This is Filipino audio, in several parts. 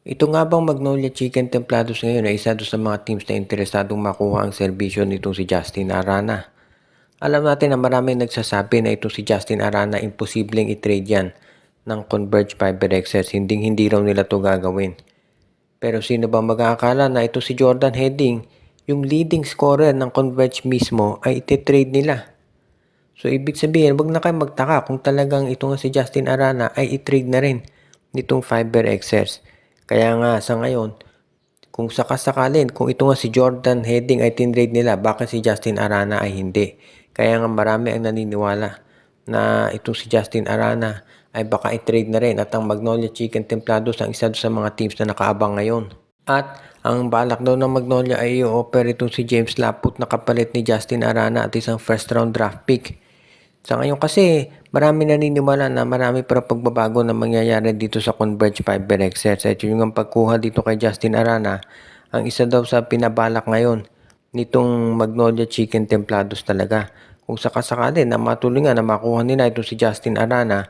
Ito nga bang Magnolia Chicken Templados ngayon ay isa doon sa mga teams na interesadong makuha ang serbisyo nitong si Justin Arana. Alam natin na maraming nagsasabi na itong si Justin Arana imposibleng i-trade yan ng Converge Fiber Excess. Hindi raw nila to gagawin. Pero sino ba mag-aakala na ito si Jordan Heading, yung leading scorer ng Converge mismo, ay iti-trade nila? So ibig sabihin, wag na kayo magtaka kung talagang ito nga si Justin Arana ay i-trade na rin nitong Fiber Excess. Kaya nga sa ngayon, kung sakasakalin, kung ito nga si Jordan Heading ay tinrade nila, bakit si Justin Arana ay hindi? Kaya nga marami ang naniniwala na itong si Justin Arana ay baka i-trade na rin at ang Magnolia Chicken Templados ang isa sa mga teams na nakaabang ngayon. At ang balak daw ng Magnolia ay i-offer itong si James Laput na kapalit ni Justin Arana at isang first round draft pick. Sa ngayon kasi, marami naniniwala na marami pa pagbabago na mangyayari dito sa Converge Fiber Excess. At yung pagkuha dito kay Justin Arana, ang isa daw sa pinabalak ngayon nitong Magnolia Chicken Templados talaga. Kung sakasakali na matuloy nga na makuha nila ito si Justin Arana,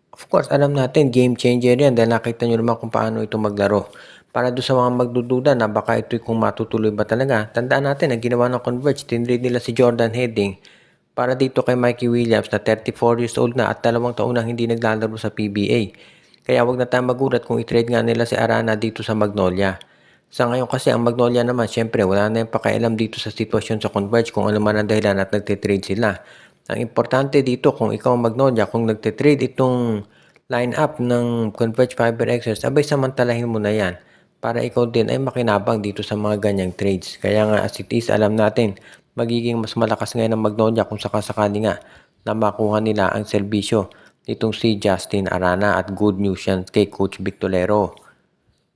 of course, alam natin, game changer yan dahil nakita nyo naman kung paano ito maglaro. Para doon sa mga magdududa na baka ito kung matutuloy ba talaga, tandaan natin na ginawa ng Converge, tinrade nila si Jordan Heading para dito kay Mikey Williams na 34 years old na at 2 taon na hindi naglalaro sa PBA. Kaya wag na tayong magulat kung i-trade nga nila si Arana dito sa Magnolia. Sa ngayon kasi ang Magnolia naman, syempre wala na yung pakialam dito sa sitwasyon sa Converge kung ano man ang dahilan at nagtitrade sila. Ang importante dito kung ikaw ang Magnolia, kung nagtitrade itong line-up ng Converge Fiber Excess, abay samantalahin mo na yan para ikaw din ay makinabang dito sa mga ganyang trades. Kaya nga as it is, alam natin, magiging mas malakas ngayon ang Magnolia kung sakasakali nga na makuha nila ang serbisyo nitong si Justin Arana at good news yan kay Coach Victorero.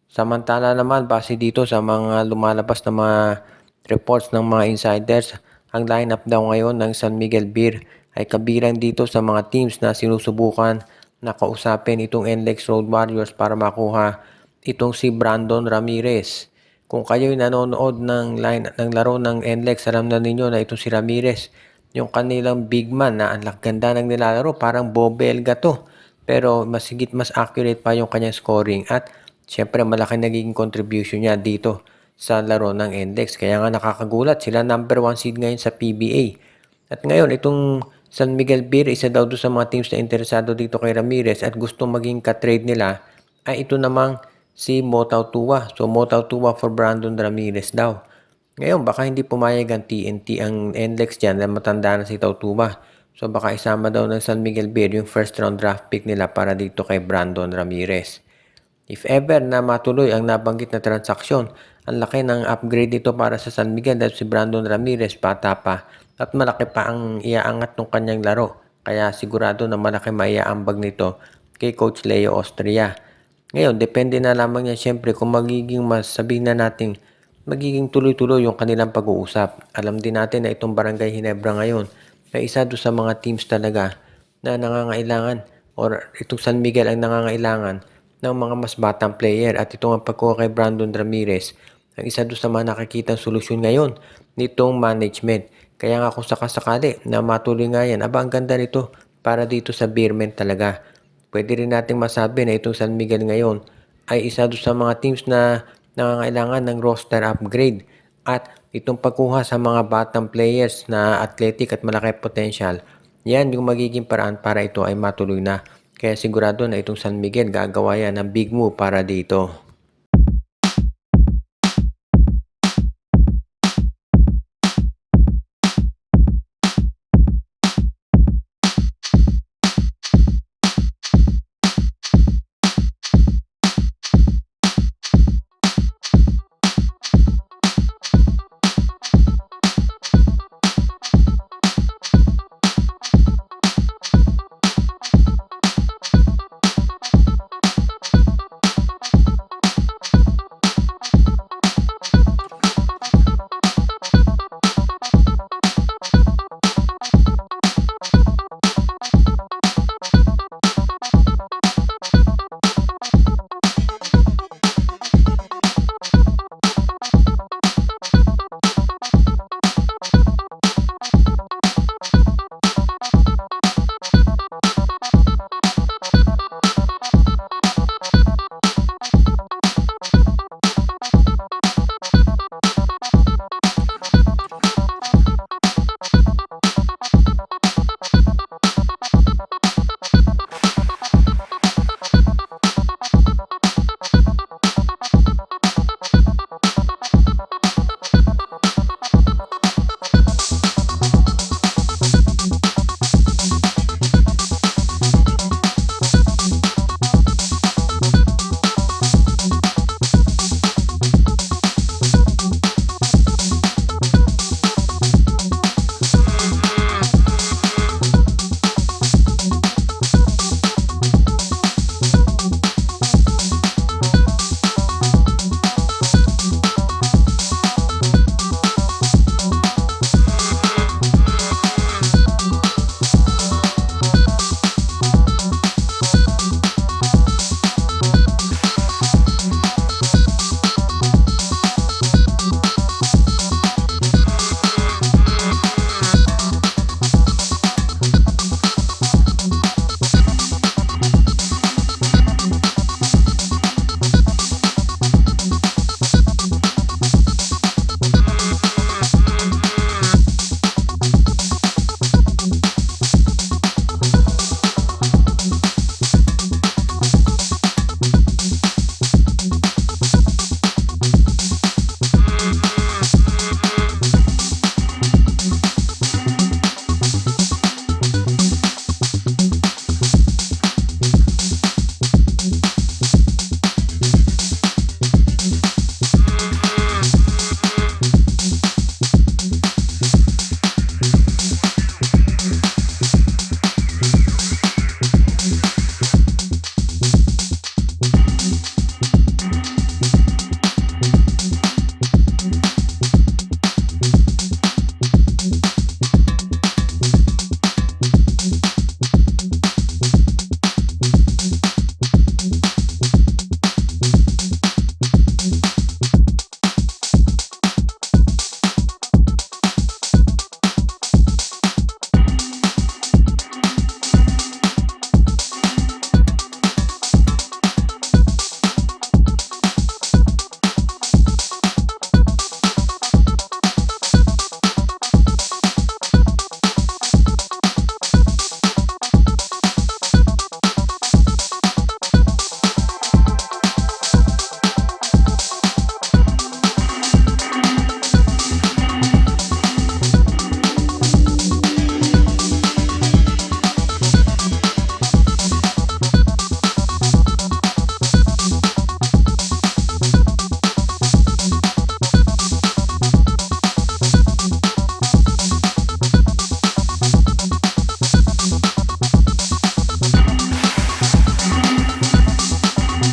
Samantala naman, base dito sa mga lumalabas na mga reports ng mga insiders, ang lineup daw ngayon ng San Miguel Beer ay kabilang dito sa mga teams na sinusubukan na kausapin itong NLEX Road Warriors para makuha itong si Brandon Ramirez. Kung kayo'y nanonood ng laro ng NLEX, alam na ninyo na itong si Ramirez, yung kanilang big man na ang ganda ng nilalaro, parang Bobelga to. Pero mas accurate pa yung kanyang scoring at syempre malaki nagiging contribution niya dito sa laro ng NLEX. Kaya nga nakakagulat, sila number 1 seed ngayon sa PBA. At ngayon, itong San Miguel Beer, isa daw doon sa mga teams na interesado dito kay Ramirez at gusto maging ka-trade nila, ay ito namang si Motaw Tua. So, Motaw Tua for Brandon Ramirez daw. Ngayon, baka hindi pumayag ang TNT, ang NLEX dyan, na matanda na si Tautuba. So, baka isama daw ng San Miguel Beer yung first round draft pick nila para dito kay Brandon Ramirez. If ever na matuloy ang nabanggit na transaksyon, ang laki ng upgrade dito para sa San Miguel dahil si Brandon Ramirez bata pa at malaki pa ang iaangat ng kanyang laro. Kaya sigurado na malaki maiaambag nito kay Coach Leo Austria. Ngayon, depende na lamang yan siyempre kung magiging sabihin na natin magiging tuloy-tuloy yung kanilang pag-uusap. Alam din natin na itong Barangay Ginebra ngayon ay isa doon sa mga teams talaga na nangangailangan or itong San Miguel ang nangangailangan ng mga mas batang player at ito ang pagkuha kay Brandon Ramirez ang isa doon sa mga nakikitang solusyon ngayon nitong management. Kaya nga kung sakasakali na matuloy nga yan, ang ganda nito para dito sa Beermen talaga. Pwede rin nating masabi na itong San Miguel ngayon ay isa doon sa mga teams na nangangailangan ng roster upgrade at itong pagkuha sa mga batang players na athletic at malaki potential, yan yung magiging paraan para ito ay matuloy na. Kaya sigurado na itong San Miguel gagawa yan ng big move para dito.